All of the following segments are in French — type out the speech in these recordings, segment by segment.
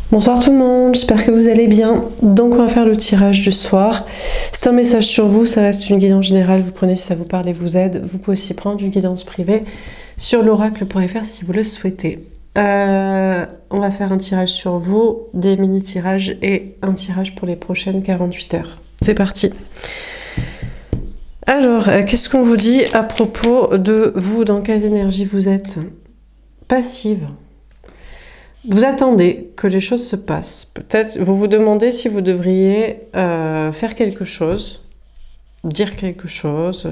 Bonsoir tout le monde, j'espère que vous allez bien. Donc on va faire le tirage du soir. C'est un message sur vous, ça reste une guidance générale, vous prenez si ça vous parle et vous aide. Vous pouvez aussi prendre une guidance privée sur l'oracle.fr si vous le souhaitez. On va faire un tirage sur vous, des mini-tirages et un tirage pour les prochaines 48 heures. C'est parti. Alors, qu'est-ce qu'on vous dit à propos de vous? Dans quelles énergies vous êtes? Passive. Vous attendez que les choses se passent. Peut-être vous vous demandez si vous devriez faire quelque chose, dire quelque chose.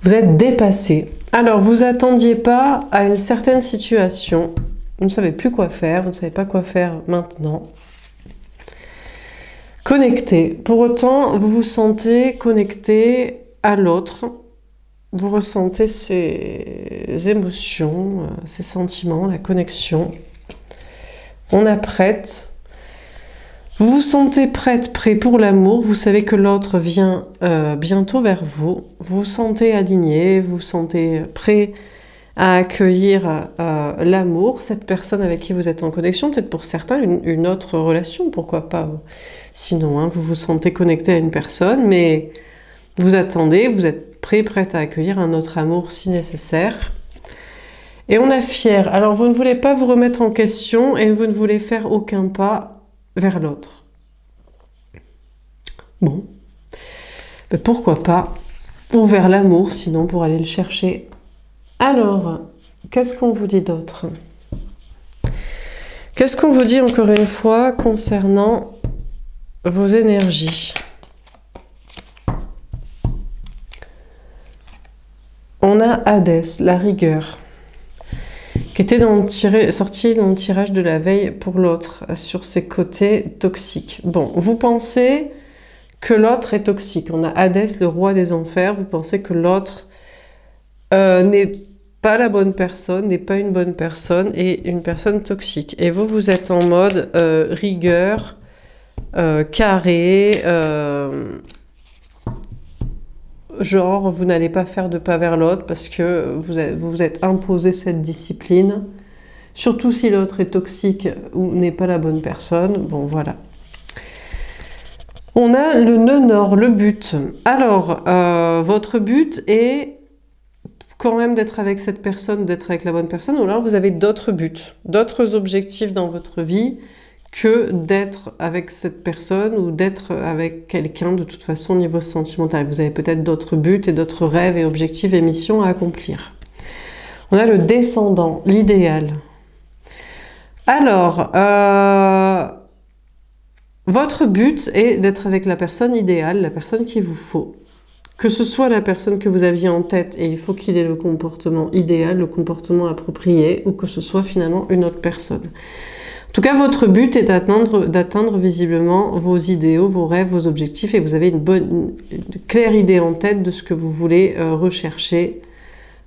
Vous êtes dépassé. Alors, vous attendiez pas à une certaine situation. Vous ne savez plus quoi faire, vous ne savez pas quoi faire maintenant. Connecté. Pour autant, vous vous sentez connecté à l'autre. Vous ressentez ces émotions, ces sentiments, la connexion. On apprête. Vous vous sentez prête, prêt pour l'amour. Vous savez que l'autre vient bientôt vers vous. Vous vous sentez aligné, vous vous sentez prêt à accueillir l'amour, cette personne avec qui vous êtes en connexion. Peut-être pour certains, une autre relation, pourquoi pas. Sinon, hein, vous vous sentez connecté à une personne, mais vous attendez, vous êtes prête à accueillir un autre amour si nécessaire. Et on a fier. Alors vous ne voulez pas vous remettre en question et vous ne voulez faire aucun pas vers l'autre. Bon. Mais pourquoi pas? Ou vers l'amour, sinon pour aller le chercher. Alors, qu'est-ce qu'on vous dit d'autre? Qu'est-ce qu'on vous dit encore une fois concernant vos énergies? On a Hadès, la rigueur, qui était sorti dans le tirage de la veille pour l'autre, sur ses côtés toxiques. Bon, vous pensez que l'autre est toxique. On a Hadès, le roi des enfers. Vous pensez que l'autre n'est pas la bonne personne, n'est pas une bonne personne et une personne toxique. Et vous, vous êtes en mode rigueur, carré, genre, vous n'allez pas faire de pas vers l'autre parce que vous vous êtes imposé cette discipline. Surtout si l'autre est toxique ou n'est pas la bonne personne. Bon, voilà. On a le nœud nord, le but. Alors, votre but est quand même d'être avec cette personne, d'être avec la bonne personne. Ou alors, vous avez d'autres buts, d'autres objectifs dans votre vie que d'être avec cette personne ou d'être avec quelqu'un de toute façon au niveau sentimental. Vous avez peut-être d'autres buts et d'autres rêves et objectifs et missions à accomplir. On a le descendant, l'idéal. Alors, votre but est d'être avec la personne idéale, la personne qu'il vous faut. Que ce soit la personne que vous aviez en tête et il faut qu'il ait le comportement idéal, le comportement approprié, ou que ce soit finalement une autre personne. En tout cas, votre but est d'atteindre visiblement vos idéaux, vos rêves, vos objectifs, et vous avez une claire idée en tête de ce que vous voulez rechercher,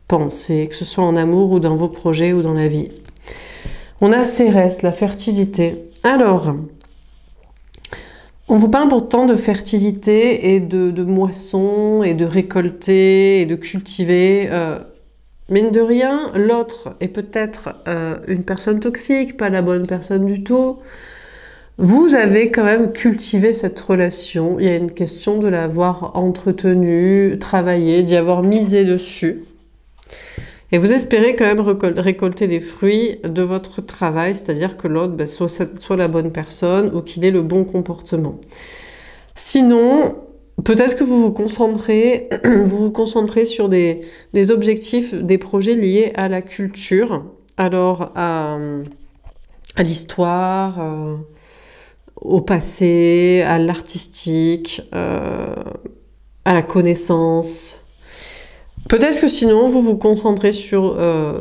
penser, que ce soit en amour ou dans vos projets ou dans la vie. On a Cérès, la fertilité. Alors, on vous parle pourtant de fertilité et de moisson et de récolter et de cultiver. Mine de rien, l'autre est peut-être une personne toxique, pas la bonne personne du tout. Vous avez quand même cultivé cette relation. Il y a une question de l'avoir entretenue, travaillée, d'y avoir misé dessus. Et vous espérez quand même récolter les fruits de votre travail, c'est-à-dire que l'autre soit la bonne personne ou qu'il ait le bon comportement. Sinon, peut-être que vous vous concentrez sur des objectifs, des projets liés à la culture, alors à l'histoire, au passé, à l'artistique, à la connaissance. Peut-être que sinon, vous vous concentrez sur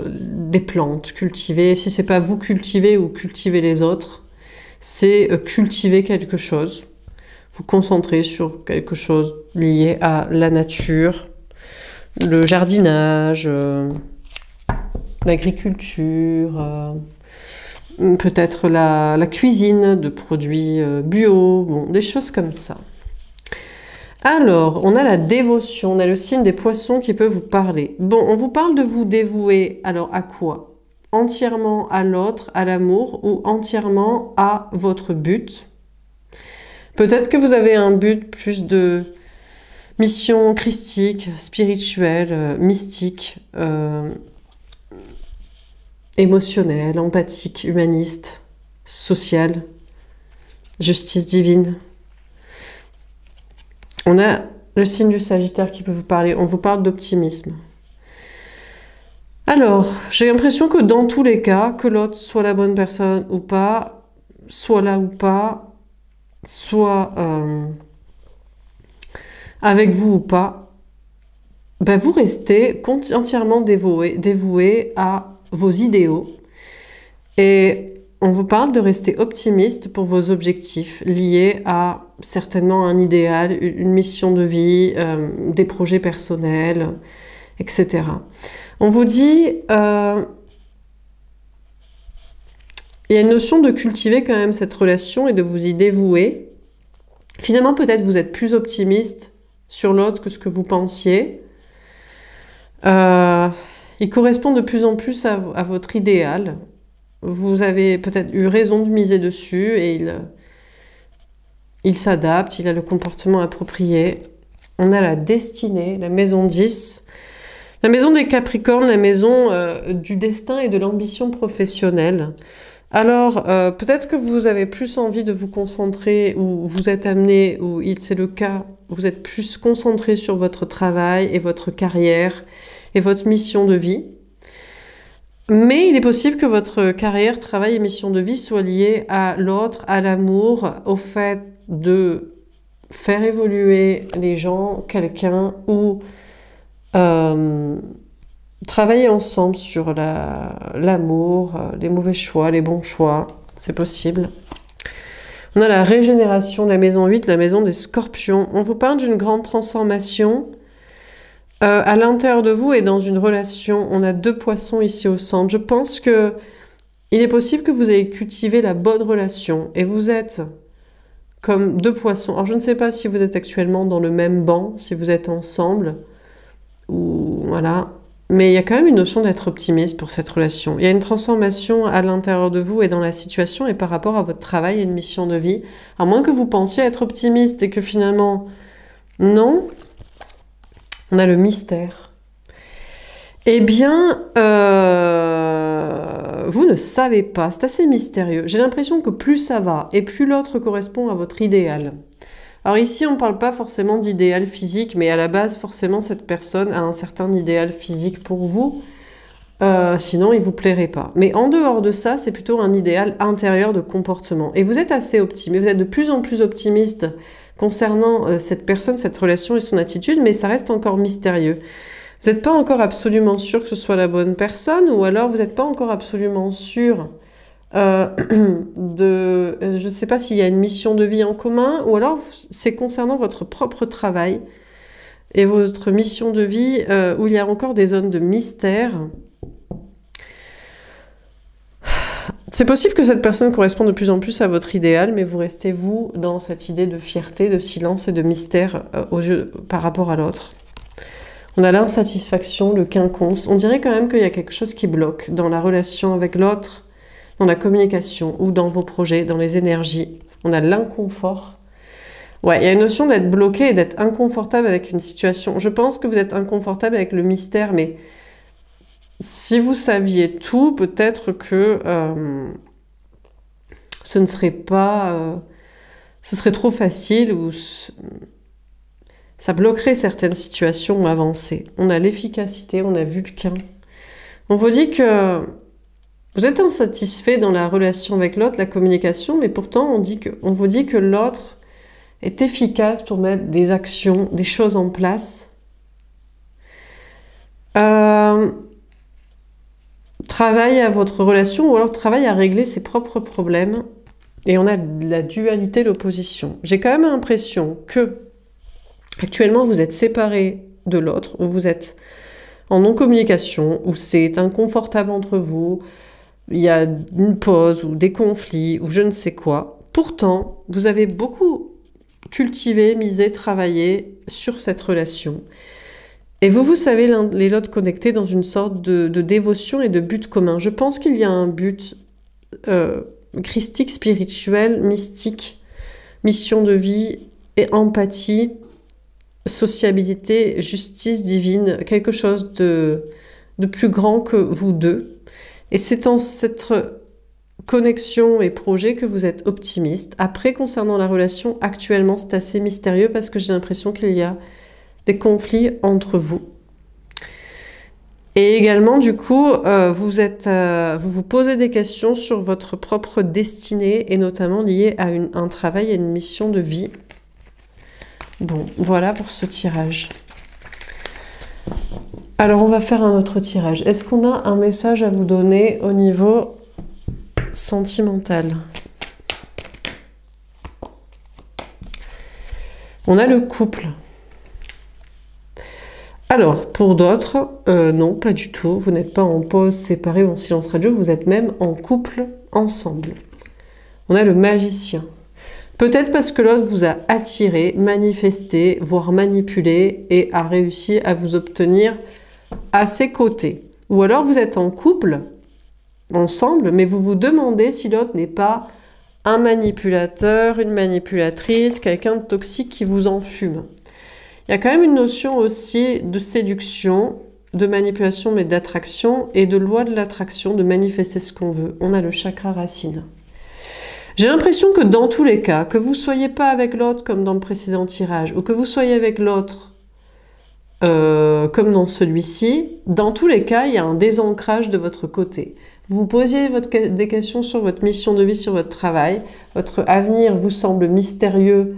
des plantes cultivées. Si c'est pas vous cultiver ou cultiver les autres, c'est cultiver quelque chose. Vous concentrez sur quelque chose lié à la nature, le jardinage, l'agriculture, peut-être la cuisine de produits bio, bon, des choses comme ça. Alors, on a la dévotion, on a le signe des poissons qui peut vous parler. Bon, on vous parle de vous dévouer, alors à quoi? Entièrement à l'autre, à l'amour, ou entièrement à votre but? Peut-être que vous avez un but plus de mission christique, spirituelle, mystique, émotionnelle, empathique, humaniste, sociale, justice divine. On a le signe du Sagittaire qui peut vous parler. On vous parle d'optimisme. Alors, j'ai l'impression que dans tous les cas, que l'autre soit la bonne personne ou pas, soit là ou pas, soit avec vous ou pas, ben vous restez entièrement dévoué à vos idéaux. Et on vous parle de rester optimiste pour vos objectifs liés à certainement un idéal, une mission de vie, des projets personnels, etc. On vous dit, il y a une notion de cultiver quand même cette relation et de vous y dévouer. Finalement, peut-être vous êtes plus optimiste sur l'autre que ce que vous pensiez. Il correspond de plus en plus à votre idéal. Vous avez peut-être eu raison de miser dessus et il s'adapte, il a le comportement approprié. On a la destinée, la maison 10. La maison des Capricornes, la maison du destin et de l'ambition professionnelle. Alors, peut-être que vous avez plus envie de vous concentrer, ou vous êtes amené, ou c'est le cas, vous êtes plus concentré sur votre travail et votre carrière et votre mission de vie. Mais il est possible que votre carrière, travail et mission de vie soient liés à l'autre, à l'amour, au fait de faire évoluer les gens, quelqu'un, ou travailler ensemble sur l'amour, les mauvais choix, les bons choix. C'est possible. On a la régénération, la maison 8, la maison des Scorpions. On vous parle d'une grande transformation. À l'intérieur de vous et dans une relation, on a 2 poissons ici au centre. Je pense que il est possible que vous ayez cultivé la bonne relation et vous êtes comme 2 poissons. Alors je ne sais pas si vous êtes actuellement dans le même banc, si vous êtes ensemble, ou voilà. Mais il y a quand même une notion d'être optimiste pour cette relation. Il y a une transformation à l'intérieur de vous et dans la situation et par rapport à votre travail et une mission de vie. À moins que vous pensiez être optimiste et que finalement, non. On a le mystère. Eh bien, vous ne savez pas. C'est assez mystérieux. J'ai l'impression que plus ça va et plus l'autre correspond à votre idéal. Alors ici, on ne parle pas forcément d'idéal physique, mais à la base, forcément, cette personne a un certain idéal physique pour vous. Sinon, il ne vous plairait pas. Mais en dehors de ça, c'est plutôt un idéal intérieur de comportement. Et vous êtes assez optimiste. Vous êtes de plus en plus optimiste concernant cette personne, cette relation et son attitude, mais ça reste encore mystérieux. Vous n'êtes pas encore absolument sûr que ce soit la bonne personne, ou alors vous n'êtes pas encore absolument sûr je ne sais pas s'il y a une mission de vie en commun, ou alors c'est concernant votre propre travail et votre mission de vie où il y a encore des zones de mystère. C'est possible que cette personne corresponde de plus en plus à votre idéal, mais vous restez, vous, dans cette idée de fierté, de silence et de mystère par rapport à l'autre. On a l'insatisfaction, le quinconce. On dirait quand même qu'il y a quelque chose qui bloque dans la relation avec l'autre, dans la communication ou dans vos projets, dans les énergies. On a l'inconfort. Ouais, il y a une notion d'être bloqué et d'être inconfortable avec une situation. Je pense que vous êtes inconfortable avec le mystère, mais si vous saviez tout, peut-être que ce ne serait pas... ce serait trop facile ou ça bloquerait certaines situations avancées. On a l'efficacité, on a Vulcain. On vous dit que vous êtes insatisfait dans la relation avec l'autre, la communication, mais pourtant on vous dit que l'autre est efficace pour mettre des actions, des choses en place. Travaille à votre relation ou alors travaille à régler ses propres problèmes. Et on a la dualité, l'opposition. J'ai quand même l'impression que actuellement vous êtes séparés de l'autre, ou vous êtes en non-communication, où c'est inconfortable entre vous, il y a une pause ou des conflits ou je ne sais quoi. Pourtant, vous avez beaucoup cultiver, miser, travailler sur cette relation. Et vous savez l'un et l'autre connectés dans une sorte de dévotion et de but commun. Je pense qu'il y a un but christique, spirituel, mystique, mission de vie et empathie, sociabilité, justice divine, quelque chose de plus grand que vous deux. Et c'est en cette connexion et projet que vous êtes optimiste. Après, concernant la relation, actuellement, c'est assez mystérieux parce que j'ai l'impression qu'il y a des conflits entre vous. Et également, du coup, vous vous posez des questions sur votre propre destinée et notamment liées à un travail et une mission de vie. Bon, voilà pour ce tirage. Alors, on va faire un autre tirage. Est-ce qu'on a un message à vous donner au niveau sentimental? On a le couple. Alors, pour d'autres, non, pas du tout. Vous n'êtes pas en pause, séparés ou en silence radio, vous êtes même en couple ensemble. On a le magicien. Peut-être parce que l'autre vous a attiré, manifesté, voire manipulé et a réussi à vous obtenir à ses côtés. Ou alors vous êtes en couple ensemble, mais vous vous demandez si l'autre n'est pas un manipulateur, une manipulatrice, quelqu'un de toxique qui vous enfume. Il y a quand même une notion aussi de séduction, de manipulation, mais d'attraction, et de loi de l'attraction, de manifester ce qu'on veut. On a le chakra racine. J'ai l'impression que dans tous les cas, que vous soyez pas avec l'autre comme dans le précédent tirage, ou que vous soyez avec l'autre comme dans celui-ci, dans tous les cas, il y a un désancrage de votre côté. Vous posiez des questions sur votre mission de vie, sur votre travail. Votre avenir vous semble mystérieux,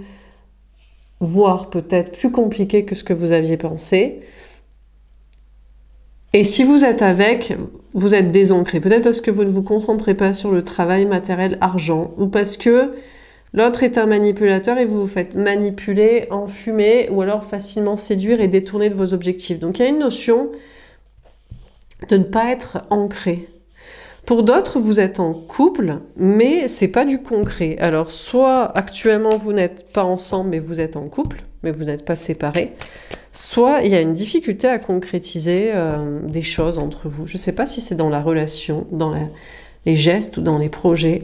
voire peut-être plus compliqué que ce que vous aviez pensé. Et si vous êtes avec, vous êtes désancré. Peut-être parce que vous ne vous concentrez pas sur le travail matériel, argent, ou parce que l'autre est un manipulateur et vous vous faites manipuler, enfumer, ou alors facilement séduire et détourner de vos objectifs. Donc il y a une notion de ne pas être ancré. Pour d'autres, vous êtes en couple, mais c'est pas du concret. Alors, soit actuellement vous n'êtes pas ensemble, mais vous êtes en couple, mais vous n'êtes pas séparés. Soit il y a une difficulté à concrétiser des choses entre vous. Je ne sais pas si c'est dans la relation, dans les gestes ou dans les projets.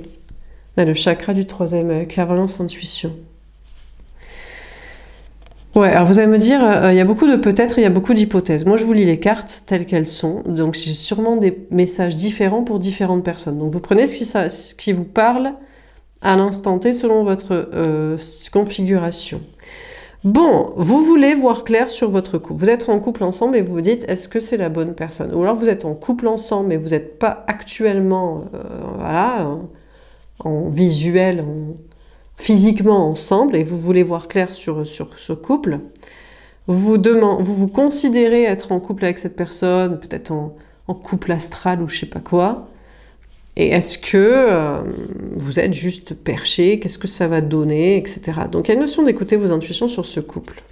On a le chakra du troisième œil, clairvoyance, intuition. Ouais, alors vous allez me dire, il y a beaucoup de peut-être et il y a beaucoup d'hypothèses. Moi, je vous lis les cartes telles qu'elles sont. Donc, j'ai sûrement des messages différents pour différentes personnes. Donc, vous prenez ce qui vous parle à l'instant T selon votre configuration. Bon, vous voulez voir clair sur votre couple. Vous êtes en couple ensemble et vous vous dites, est-ce que c'est la bonne personne? Ou alors, vous êtes en couple ensemble mais vous n'êtes pas actuellement voilà, en visuel, physiquement ensemble et vous voulez voir clair sur ce couple, vous vous considérez être en couple avec cette personne, peut-être en couple astral ou je sais pas quoi, et est-ce que vous êtes juste perché, qu'est-ce que ça va donner, etc. Donc il y a une notion d'écouter vos intuitions sur ce couple.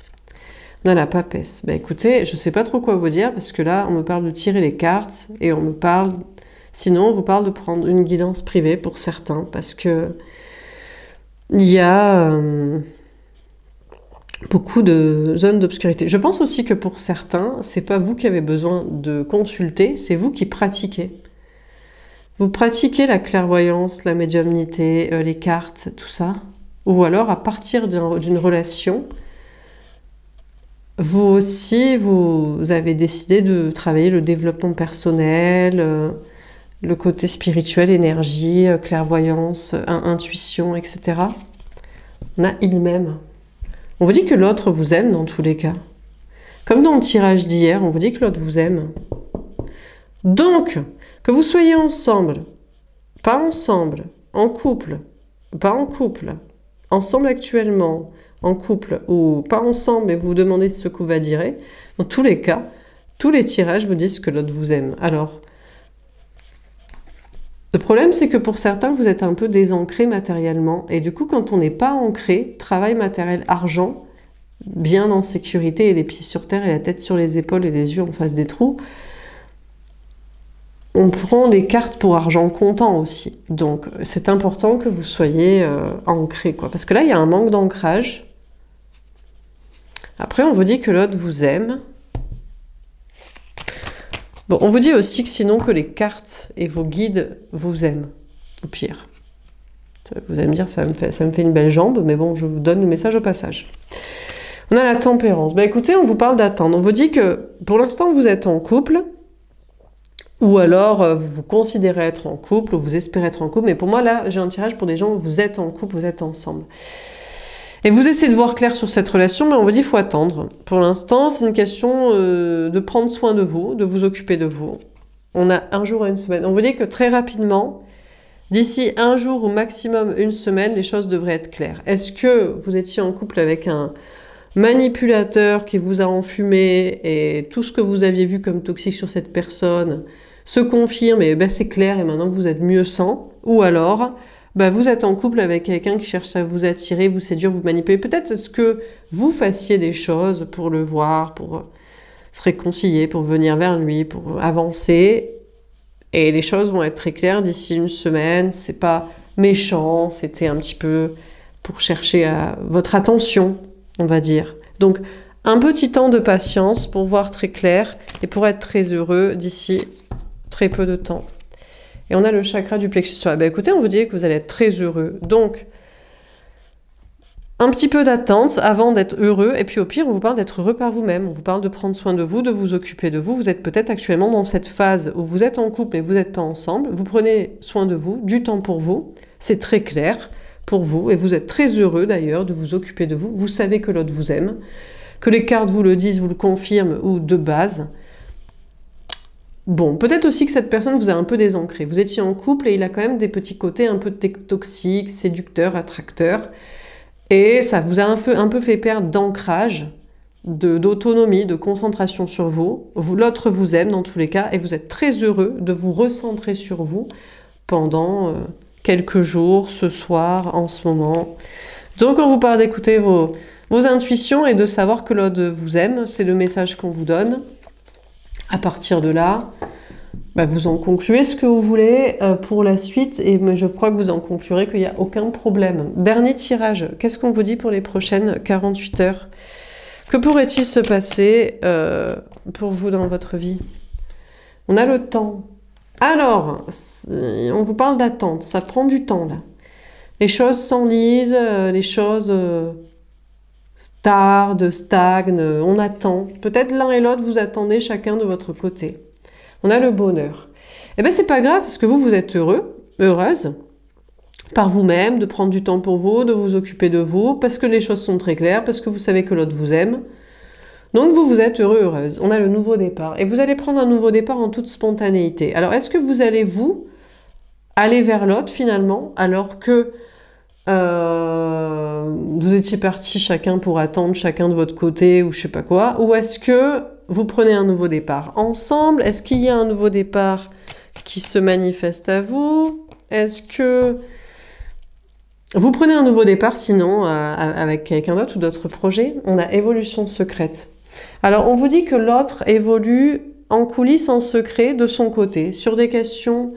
On a la papesse. Ben écoutez, je sais pas trop quoi vous dire parce que là on me parle de tirer les cartes et on me parle, sinon on vous parle de prendre une guidance privée pour certains parce que il y a beaucoup de zones d'obscurité. Je pense aussi que pour certains, c'est pas vous qui avez besoin de consulter, c'est vous qui pratiquez. Vous pratiquez la clairvoyance, la médiumnité, les cartes, tout ça. Ou alors, à partir d'une relation, vous aussi, vous avez décidé de travailler le développement personnel, le côté spirituel, énergie, clairvoyance, intuition, etc. On a il m'aime. On vous dit que l'autre vous aime dans tous les cas. Comme dans le tirage d'hier, on vous dit que l'autre vous aime. Donc, que vous soyez ensemble, pas ensemble, en couple, pas en couple, ensemble actuellement, en couple, ou pas ensemble et vous vous demandez si ce coup va durer, dans tous les cas, tous les tirages vous disent que l'autre vous aime. Alors, le problème, c'est que pour certains, vous êtes un peu désancré matériellement. Et du coup, quand on n'est pas ancré, travail matériel, argent, bien en sécurité et les pieds sur terre et la tête sur les épaules et les yeux en face des trous, on prend des cartes pour argent comptant aussi. Donc, c'est important que vous soyez ancré, quoi. Parce que là, il y a un manque d'ancrage. Après, on vous dit que l'autre vous aime. Bon, on vous dit aussi que sinon que les cartes et vos guides vous aiment, au pire. Vous allez me dire, ça me fait une belle jambe, mais bon, je vous donne le message au passage. On a la tempérance. Ben écoutez, on vous parle d'attendre. On vous dit que pour l'instant, vous êtes en couple, ou alors vous vous considérez être en couple, ou vous espérez être en couple, mais pour moi, là, j'ai un tirage pour des gens où vous êtes en couple, vous êtes ensemble. Et vous essayez de voir clair sur cette relation, mais on vous dit qu'il faut attendre. Pour l'instant, c'est une question de prendre soin de vous occuper de vous. On a un jour et une semaine. On vous dit que très rapidement, d'ici un jour ou maximum une semaine, les choses devraient être claires. Est-ce que vous étiez en couple avec un manipulateur qui vous a enfumé et tout ce que vous aviez vu comme toxique sur cette personne se confirme et ben, c'est clair et maintenant vous êtes mieux sans? Ou alors... bah, vous êtes en couple avec quelqu'un qui cherche à vous attirer, vous séduire, vous manipuler. Peut-être est-ce que vous fassiez des choses pour le voir, pour se réconcilier, pour venir vers lui, pour avancer. Et les choses vont être très claires d'ici une semaine. C'est pas méchant, c'était un petit peu pour chercher votre attention, on va dire. Donc, un petit temps de patience pour voir très clair et pour être très heureux d'ici très peu de temps. Et on a le chakra du plexus solaire. Ben écoutez, on vous dit que vous allez être très heureux. Donc, un petit peu d'attente avant d'être heureux. Et puis au pire, on vous parle d'être heureux par vous-même. On vous parle de prendre soin de vous occuper de vous. Vous êtes peut-être actuellement dans cette phase où vous êtes en couple et vous n'êtes pas ensemble. Vous prenez soin de vous, du temps pour vous. C'est très clair pour vous. Et vous êtes très heureux d'ailleurs de vous occuper de vous. Vous savez que l'autre vous aime. Que les cartes vous le disent, vous le confirment ou de base. Bon, peut-être aussi que cette personne vous a un peu désancré. Vous étiez en couple et il a quand même des petits côtés un peu toxiques, séducteurs, attracteurs. Et ça vous a un peu fait perdre d'ancrage, d'autonomie, de concentration sur vous. L'autre vous aime dans tous les cas et vous êtes très heureux de vous recentrer sur vous pendant quelques jours, ce soir, en ce moment. Donc on vous parle d'écouter vos intuitions et de savoir que l'autre vous aime. C'est le message qu'on vous donne. À partir de là, bah vous en concluez ce que vous voulez pour la suite et je crois que vous en conclurez qu'il n'y a aucun problème. Dernier tirage, qu'est-ce qu'on vous dit pour les prochaines 48 heures? Que pourrait-il se passer pour vous dans votre vie? On a le temps. Alors, on vous parle d'attente, ça prend du temps là. Les choses s'enlisent, les choses... tardent, stagnent, on attend. Peut-être l'un et l'autre, vous attendez chacun de votre côté. On a le bonheur. Eh bien, c'est pas grave, parce que vous êtes heureux, heureuse, par vous-même, de prendre du temps pour vous, de vous occuper de vous, parce que les choses sont très claires, parce que vous savez que l'autre vous aime. Donc, vous êtes heureux, heureuse. On a le nouveau départ. Et vous allez prendre un nouveau départ en toute spontanéité. Alors, est-ce que vous allez, aller vers l'autre, finalement, alors que vous étiez partis chacun pour attendre chacun de votre côté ou je sais pas quoi, ou est-ce que vous prenez un nouveau départ ensemble? Est-ce qu'il y a un nouveau départ qui se manifeste à vous? Est-ce que vous prenez un nouveau départ sinon avec quelqu'un d'autre ou d'autres projets? On a évolution secrète. Alors on vous dit que l'autre évolue en coulisses en secret de son côté sur des questions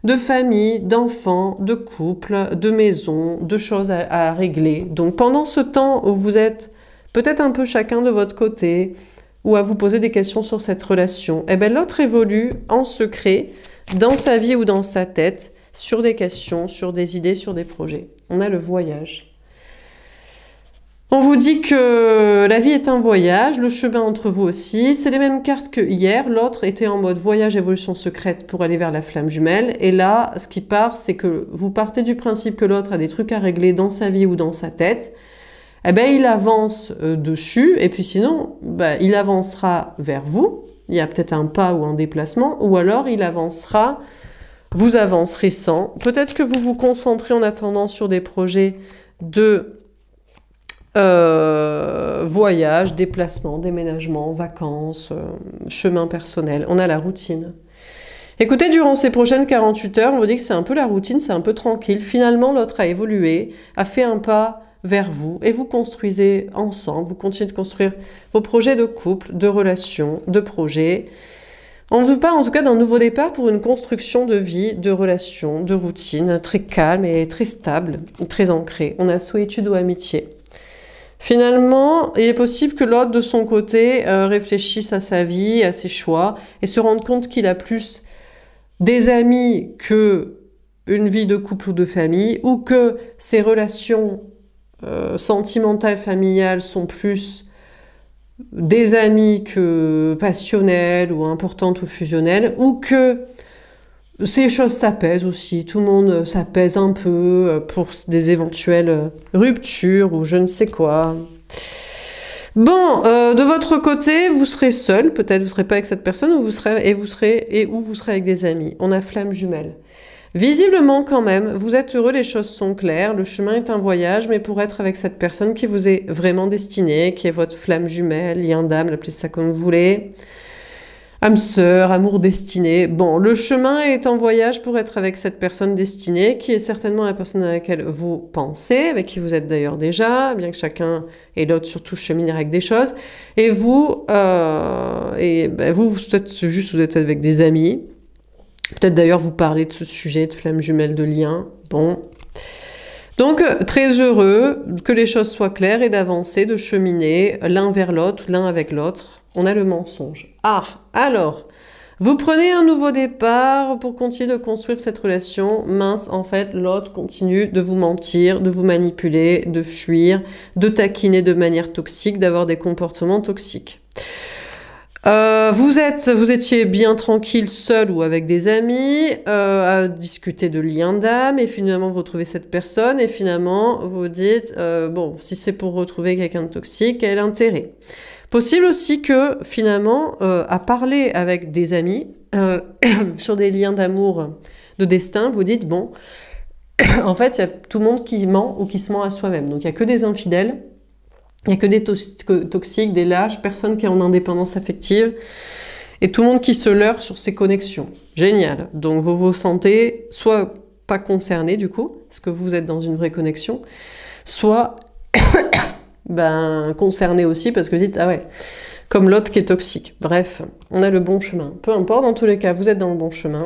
de famille, d'enfants, de couple, de maison, de choses à régler. Donc pendant ce temps où vous êtes peut-être un peu chacun de votre côté, ou à vous poser des questions sur cette relation, eh bien l'autre évolue en secret, dans sa vie ou dans sa tête, sur des questions, sur des idées, sur des projets. On a le voyage. On vous dit que la vie est un voyage, le chemin entre vous aussi. C'est les mêmes cartes que hier. L'autre était en mode voyage, évolution secrète pour aller vers la flamme jumelle. Et là, ce qui part, c'est que vous partez du principe que l'autre a des trucs à régler dans sa vie ou dans sa tête. Eh bien, il avance dessus. Et puis sinon, bah, il avancera vers vous. Il y a peut-être un pas ou un déplacement. Ou alors, il avancera, vous avancerez sans. Peut-être que vous vous concentrez en attendant sur des projets de... voyage, déplacement, déménagement, vacances, chemin personnel. On a la routine. Écoutez, durant ces prochaines 48 heures, on vous dit que c'est un peu la routine, c'est un peu tranquille. Finalement, l'autre a évolué, a fait un pas vers vous et vous construisez ensemble, vous continuez de construire vos projets de couple, de relations, de projets. On vous parle en tout cas d'un nouveau départ pour une construction de vie, de relations, de routine, très calme et très stable, très ancrée. On a solitude ou amitié. Finalement, il est possible que l'autre, de son côté, réfléchisse à sa vie, à ses choix, et se rende compte qu'il a plus des amis que une vie de couple ou de famille, ou que ses relations sentimentales, familiales sont plus des amis que passionnelles ou importantes ou fusionnelles, ou que ces choses s'apaisent aussi, tout le monde s'apaise un peu pour des éventuelles ruptures ou je ne sais quoi. Bon, de votre côté, vous serez seul, peut-être vous serez pas avec cette personne, ou vous serez avec des amis. On a flamme jumelle. Visiblement quand même, vous êtes heureux, les choses sont claires, le chemin est un voyage, mais pour être avec cette personne qui vous est vraiment destinée, qui est votre flamme jumelle, lien d'âme, appelez ça comme vous voulez, âme sœur, amour destiné. Bon, le chemin est un voyage pour être avec cette personne destinée, qui est certainement la personne à laquelle vous pensez, avec qui vous êtes d'ailleurs déjà, bien que chacun et l'autre surtout cheminent avec des choses. Et vous, vous êtes avec des amis. Peut-être d'ailleurs vous parlez de ce sujet de flamme jumelle, de lien. Bon. Donc, très heureux que les choses soient claires et d'avancer, de cheminer l'un vers l'autre, l'un avec l'autre. On a le mensonge. Ah, alors, vous prenez un nouveau départ pour continuer de construire cette relation. Mince, en fait, l'autre continue de vous mentir, de vous manipuler, de fuir, de taquiner de manière toxique, d'avoir des comportements toxiques. Vous étiez bien tranquille, seul ou avec des amis, à discuter de liens d'âme, et finalement vous retrouvez cette personne, et finalement vous vous dites, bon, si c'est pour retrouver quelqu'un de toxique, quel intérêt? Possible aussi que finalement, à parler avec des amis, sur des liens d'amour, de destin, vous dites, bon, en fait, il y a tout le monde qui ment ou qui se ment à soi-même. Donc il n'y a que des infidèles. Il n'y a que des toxiques, des lâches, personne qui est en indépendance affective, et tout le monde qui se leurre sur ses connexions. Génial. Donc vous vous sentez soit pas concerné du coup, parce que vous êtes dans une vraie connexion, soit concerné aussi parce que vous dites, ah ouais, comme l'autre qui est toxique. Bref, on a le bon chemin. Peu importe, dans tous les cas, vous êtes dans le bon chemin.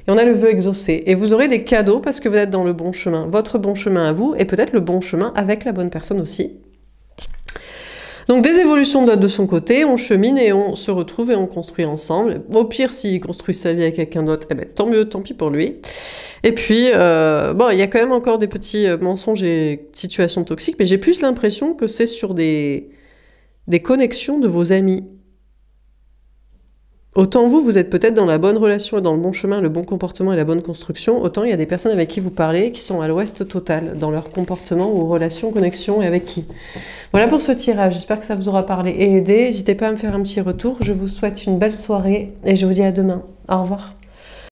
Et on a le vœu exaucé. Et vous aurez des cadeaux parce que vous êtes dans le bon chemin. Votre bon chemin à vous, et peut-être le bon chemin avec la bonne personne aussi. Donc des évolutions de son côté, on chemine et on se retrouve et on construit ensemble. Au pire, s'il construit sa vie avec quelqu'un d'autre, eh ben, tant mieux, tant pis pour lui. Et puis, bon, il y a quand même encore des petits mensonges et situations toxiques, mais j'ai plus l'impression que c'est sur des connexions de vos amis. Autant vous êtes peut-être dans la bonne relation et dans le bon chemin, le bon comportement et la bonne construction, autant il y a des personnes avec qui vous parlez qui sont à l'ouest total dans leur comportement ou relation, connexion et avec qui. Voilà pour ce tirage, j'espère que ça vous aura parlé et aidé. N'hésitez pas à me faire un petit retour, je vous souhaite une belle soirée et je vous dis à demain. Au revoir.